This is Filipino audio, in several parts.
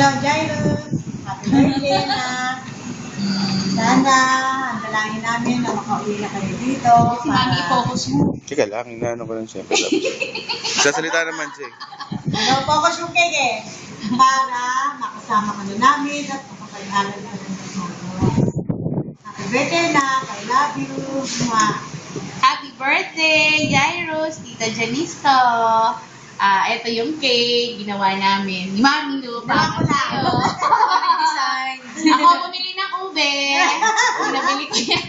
Hello, Jairus. Happy birthday na. Sana, ang dalangin namin na makauwi na kayo dito. Si Mami, focus mo. Teka lang, inaano ko lang siya. Sasalita naman siya. Ano, focus yung cake eh. Para makasama ka na namin at makapag-aral ka ng kasama. Happy birthday na. I love you. Mwah. Happy birthday, Jairus, Tita Janisto. Ito yung cake, ginawa namin. Ni Mami, no? Gawa ko na. Design. Ako bumili ng ube. Nabili ko yan.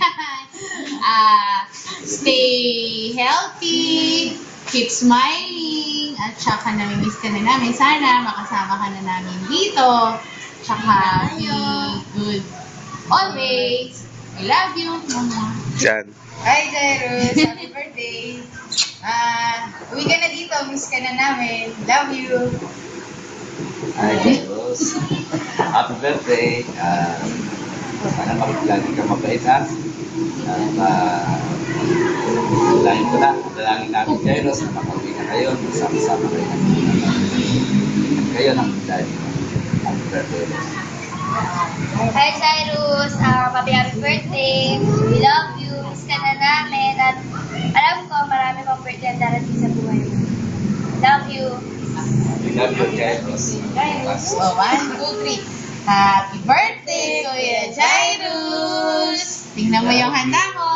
Stay healthy, keep smiling, at saka namimiss ka na namin. Sana makasama ka na namin dito. Tsaka be good always. I love you, Mama. Yan. Hi, Jairus. Happy birthday. Uwi ka na dito. Miss ka na namin. Love you. Hi, Jairus. Happy birthday. Sana lagi ka mabait, ha? Dalangin namin, Jairus, na makauwi na kayo. Sama-sama kayo. Kayo ng daddy. Happy birthday. Hi, Cyrus. Happy birthday. We love you. Miss ka na namin. At alam ko, marami pang birthday ang darating sa buhay mo. Love you. We love you, Jairus. So, 1, 2, 3. Happy birthday, Kuya Jairus! Tingnan mo yung handa mo.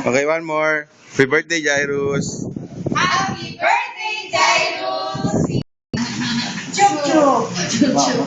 Okay, one more. Happy birthday, Jairus. Happy birthday, Jairus! Chuk-chuk.